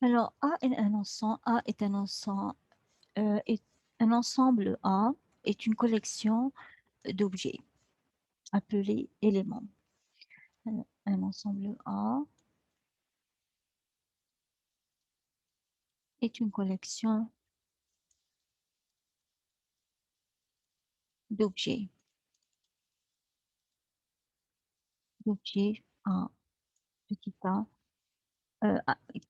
Alors, A est un ensemble, un ensemble A est une collection d'objets appelés éléments. Un ensemble A est une collection d'objets, d'objets A, petit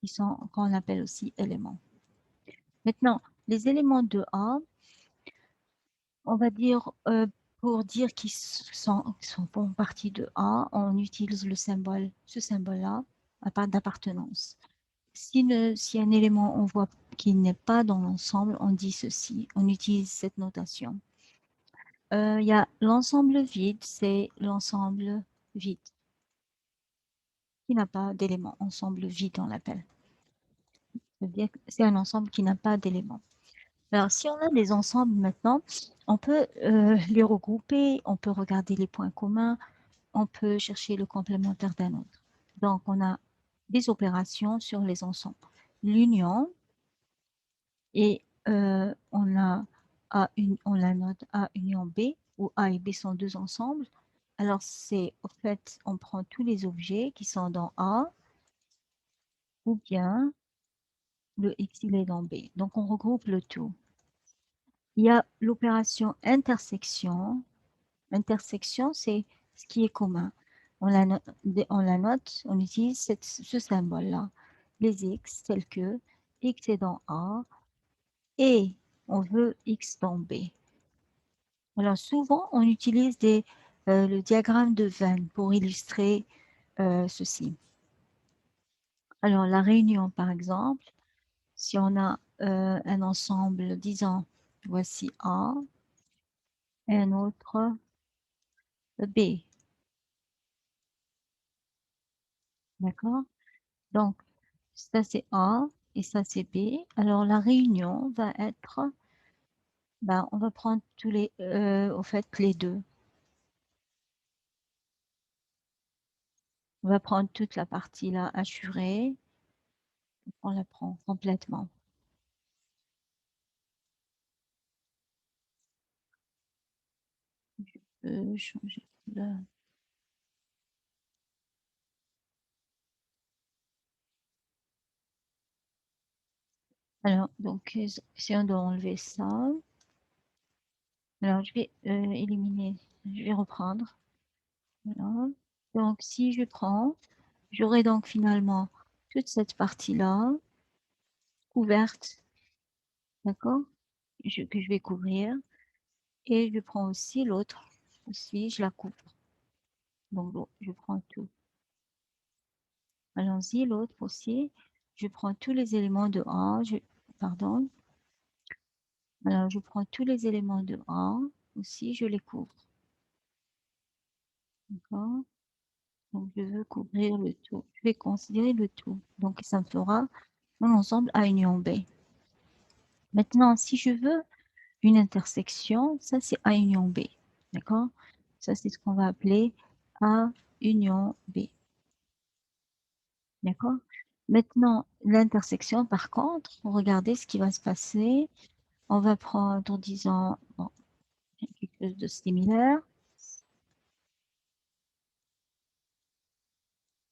qui sont, qu'on appelle aussi éléments. Maintenant, les éléments de A, on va dire, pour dire qu'ils font partie de A, on utilise le symbole, ce symbole-là, à part d'appartenance. Si un élément, on voit qu'il n'est pas dans l'ensemble, on dit ceci, on utilise cette notation. Il y a l'ensemble vide, c'est l'ensemble vide, qui n'a pas d'éléments. Ensemble vide, on l'appelle. C'est-à-dire que c'est un ensemble qui n'a pas d'éléments. Alors, si on a des ensembles maintenant, on peut les regrouper, on peut regarder les points communs, on peut chercher le complémentaire d'un autre. Donc, on a des opérations sur les ensembles. L'union, et on la note A union B, où A et B sont deux ensembles. Alors, c'est, au fait, on prend tous les objets qui sont dans A, ou bien le X, il est dans B. Donc, on regroupe le tout. Il y a l'opération intersection. Intersection, c'est ce qui est commun. On la note, on utilise ce symbole-là. Les X, tels que X est dans A et on veut X dans B. Alors souvent, on utilise le diagramme de Venn pour illustrer ceci. Alors la réunion, par exemple, si on a un ensemble, disons, voici A et un autre B, d'accord? Donc, ça c'est A et ça c'est B. Alors la réunion va être, ben, on va prendre au fait, les deux. On va prendre toute la partie là assurée, on la prend complètement. Changer de couleur. Alors, donc, si on doit enlever ça, alors je vais éliminer, je vais reprendre. Voilà. Donc, si je prends, j'aurai donc finalement toute cette partie-là couverte, d'accord, que je vais couvrir. Et je prends aussi l'autre, aussi, je la couvre. Donc, bon, je prends tout. Allons-y, l'autre aussi. Je prends tous les éléments de A, pardon. Alors, je prends tous les éléments de A aussi, je les couvre. D'accord? Donc, je veux couvrir le tout. Je vais considérer le tout. Donc, ça me fera mon ensemble A union B. Maintenant, si je veux une intersection, ça, c'est A union B. D'accord? Ça, c'est ce qu'on va appeler A union B. D'accord? Maintenant, l'intersection, par contre, regardez ce qui va se passer. On va prendre, disons, bon, quelque chose de similaire.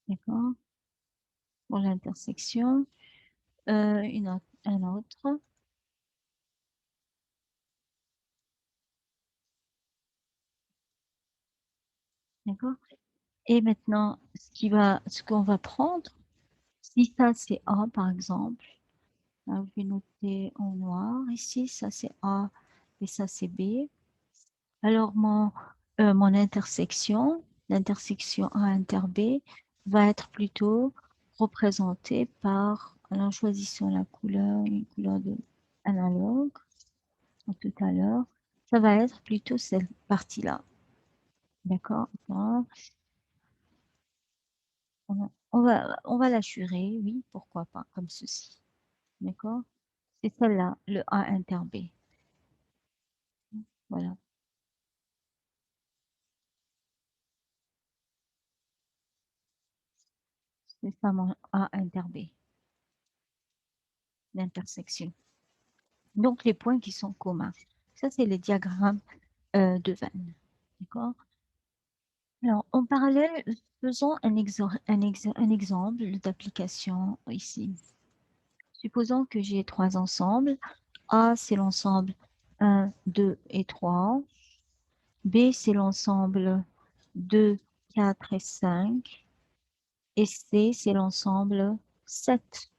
D'accord? Pour l'intersection. Un autre. D'accord? Et maintenant, ce qu'on va prendre, si ça c'est A par exemple, hein, je vais noter en noir ici, ça c'est A et ça c'est B. Alors mon intersection, l'intersection A inter B, va être plutôt représentée par, alors choisissons la couleur, une couleur de analogue, comme tout à l'heure, ça va être plutôt cette partie-là. D'accord? On va l'assurer, oui, pourquoi pas, comme ceci. D'accord? C'est celle-là, le A inter B. Voilà, c'est ça mon A inter B. d'intersection. Donc, les points qui sont communs. Ça, c'est les diagrammes de Venn. D'accord? Alors, en parallèle, faisons un exemple d'application ici. Supposons que j'ai trois ensembles. A, c'est l'ensemble 1, 2 et 3. B, c'est l'ensemble 2, 4 et 5. Et C, c'est l'ensemble 7.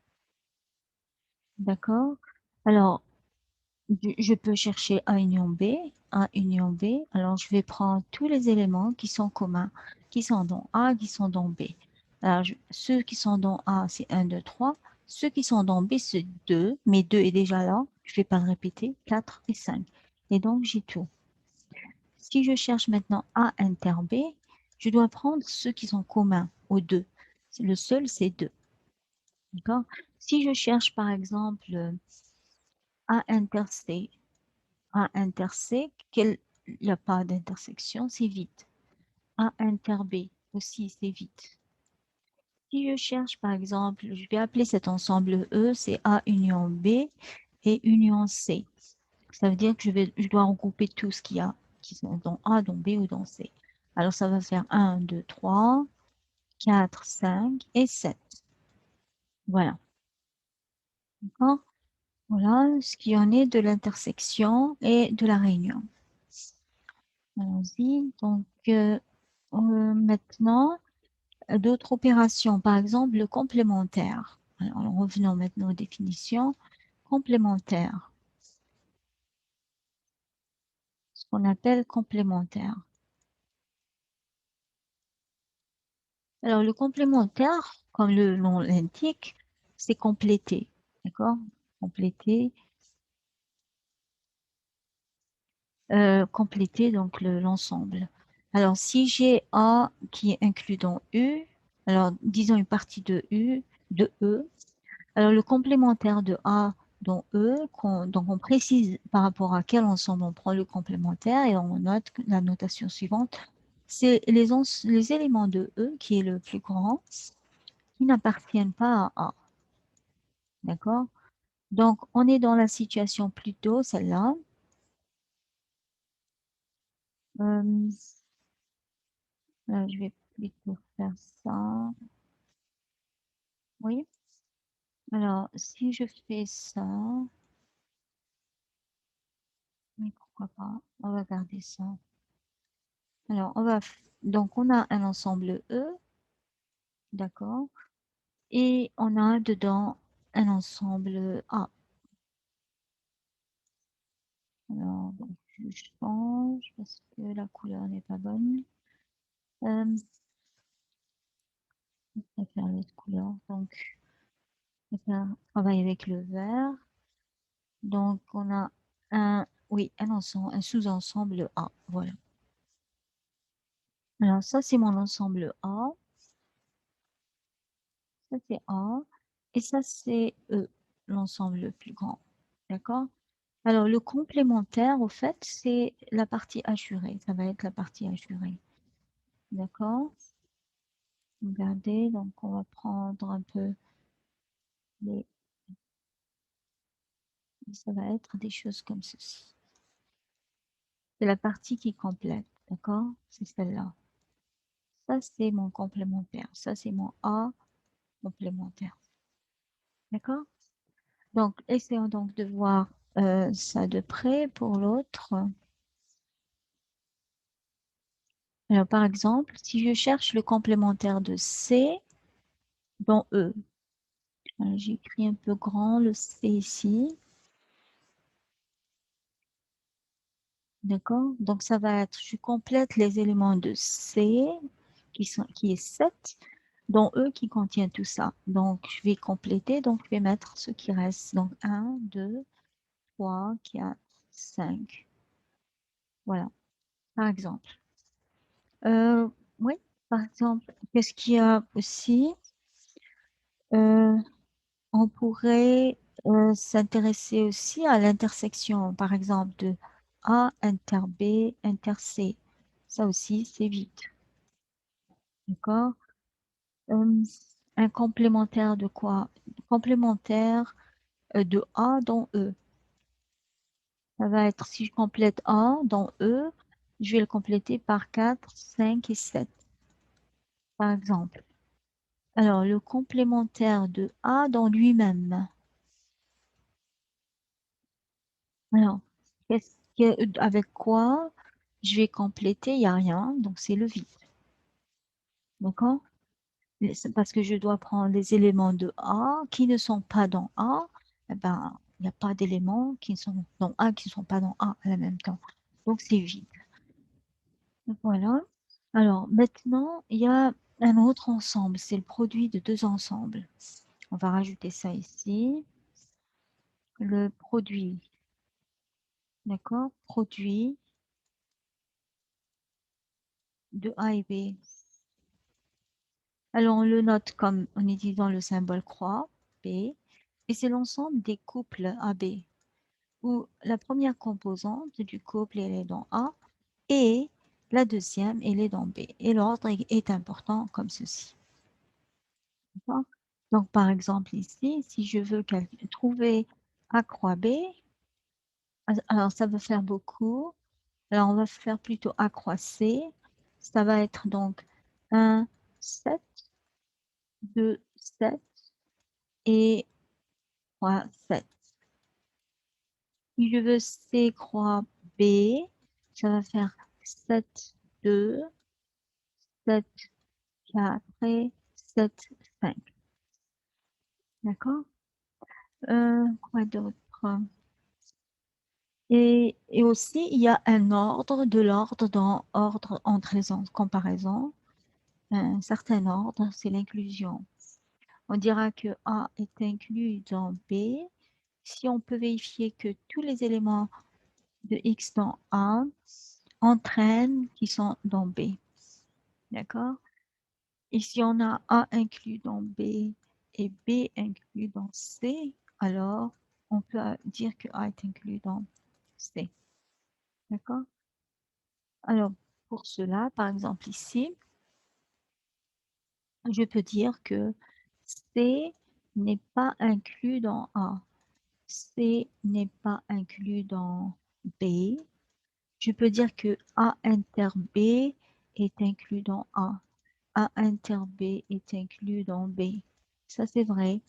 D'accord? Alors, je peux chercher A union B, A union B. Alors, je vais prendre tous les éléments qui sont communs, qui sont dans A, qui sont dans B. Alors, ceux qui sont dans A, c'est 1, 2, 3. Ceux qui sont dans B, c'est 2, mais 2 est déjà là. Je ne vais pas le répéter, 4 et 5. Et donc, j'ai tout. Si je cherche maintenant A inter B, je dois prendre ceux qui sont communs aux deux. Le seul, c'est 2. D'accord? Si je cherche, par exemple, A inter C, A inter C, il n'y a pas d'intersection, c'est vide. A inter B aussi, c'est vide. Si je cherche, par exemple, je vais appeler cet ensemble E, c'est A union B et union C. Ça veut dire que je dois regrouper tout ce qu'il y a, qui sont dans A, dans B ou dans C. Alors, ça va faire 1, 2, 3, 4, 5 et 7. Voilà. D'accord? Voilà ce qu'il y en est de l'intersection et de la réunion. Allons-y. Donc, maintenant, d'autres opérations, par exemple le complémentaire. Alors, revenons maintenant aux définitions. Complémentaire, ce qu'on appelle complémentaire. Alors, le complémentaire, comme le nom l'indique, c'est compléter. D'accord? Compléter. Compléter donc l'ensemble. Alors, si j'ai A qui est inclus dans U, alors disons une partie de U, de E, alors le complémentaire de A dans E, donc on précise par rapport à quel ensemble on prend le complémentaire et on note la notation suivante, c'est les éléments de E qui est le plus grand qui n'appartiennent pas à A. D'accord? Donc, on est dans la situation plutôt, celle-là. Euh, je vais plutôt faire ça. Oui. Alors, si je fais ça, mais pourquoi pas, on va garder ça. Alors, donc on a un ensemble E, d'accord, et on a dedans un ensemble A. Alors, donc, je change parce que la couleur n'est pas bonne. Je vais faire l'autre couleur, donc je vais travailler avec le vert. Donc, on a oui, un ensemble, un sous-ensemble A, voilà. Alors, ça, c'est mon ensemble A. Ça, c'est A. Et ça, c'est E, l'ensemble le plus grand. D'accord? Alors, le complémentaire, au fait, c'est la partie assurée. Ça va être la partie assurée. D'accord? Regardez, donc on va prendre un peu les... Ça va être des choses comme ceci. C'est la partie qui complète. D'accord? C'est celle-là. Ça, c'est mon complémentaire. Ça, c'est mon A complémentaire. D'accord? Donc, essayons donc de voir ça de près pour l'autre. Alors, par exemple, si je cherche le complémentaire de C dans E, j'écris un peu grand le C ici. D'accord? Donc, ça va être, je complète les éléments de C qui est 7 dans E qui contient tout ça. Donc, je vais compléter, donc je vais mettre ce qui reste. Donc, 1, 2, 3, 4, 5. Voilà, par exemple. Oui, par exemple, qu'est-ce qu'il y a aussi? Euh, on pourrait s'intéresser aussi à l'intersection, par exemple, de A inter B inter C. Ça aussi, c'est vite. D'accord? Euh, un complémentaire de quoi? Complémentaire de A dans E. Ça va être, si je complète A dans E, je vais le compléter par 4, 5 et 7, par exemple. Alors, le complémentaire de A dans lui-même. Alors, avec quoi je vais compléter? Il n'y a rien, donc c'est le vide. D'accord? C'est parce que je dois prendre les éléments de A qui ne sont pas dans A. Eh ben, il n'y a pas d'éléments qui sont dans A qui ne sont pas dans A à la même temps. Donc, c'est vide. Voilà. Alors, maintenant, il y a un autre ensemble. C'est le produit de deux ensembles. On va rajouter ça ici. Le produit. D'accord? Produit de A et B. Alors, on le note comme en utilisant le symbole croix, B, et c'est l'ensemble des couples AB, où la première composante du couple, elle est dans A, et la deuxième, elle est dans B. Et l'ordre est important comme ceci. Donc, par exemple, ici, si je veux trouver A croix B, alors ça va faire beaucoup. Alors, on va faire plutôt A croix C. Ça va être donc 1, 7, 2, 7 et 3, 7. Si je veux C croix B, ça va faire 7, 2, 7, 4 et 7, 5. D'accord? Quoi d'autre? Et aussi, il y a un ordre, de l'ordre dans ordre entre les comparaisons. Un certain ordre, c'est l'inclusion. On dira que A est inclus dans B si on peut vérifier que tous les éléments de X dans A entraînent qui sont dans B. D'accord? Et si on a A inclus dans B et B inclus dans C, alors on peut dire que A est inclus dans C. D'accord? Alors, pour cela, par exemple ici, je peux dire que C n'est pas inclus dans A. C n'est pas inclus dans B. Je peux dire que A inter B est inclus dans A. A inter B est inclus dans B. Ça, c'est vrai.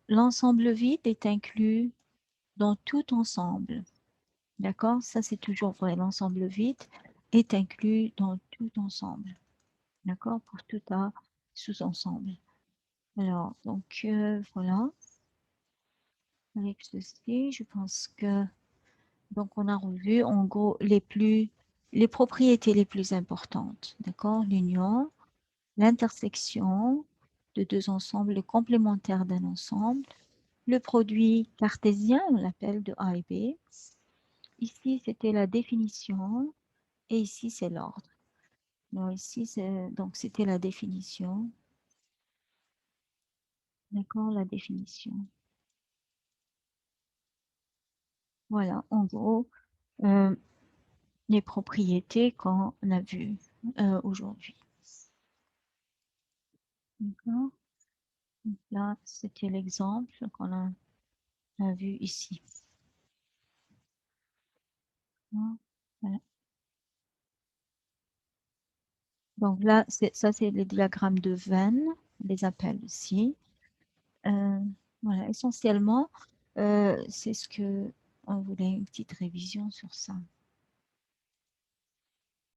L'ensemble vide est inclus dans tout ensemble. D'accord? Ça, c'est toujours vrai. L'ensemble vide est inclus dans tout ensemble. D'accord? Pour tout un sous-ensemble. Alors, donc, voilà. Avec ceci, je pense que donc on a revu en gros les propriétés les plus importantes. D'accord? L'union, l'intersection de deux ensembles, le complémentaire d'un ensemble, le produit cartésien, on l'appelle de A et B. Ici, c'était la définition et ici, c'est l'ordre. Donc, ici, donc c'était la définition. D'accord, la définition. Voilà, en gros, euh, les propriétés qu'on a vues aujourd'hui. D'accord. Donc là, c'était l'exemple qu'on a vu ici. Voilà. Donc là, ça, c'est les diagrammes de Venn, on les appelle aussi. Voilà, essentiellement, c'est ce que on voulait une petite révision sur ça.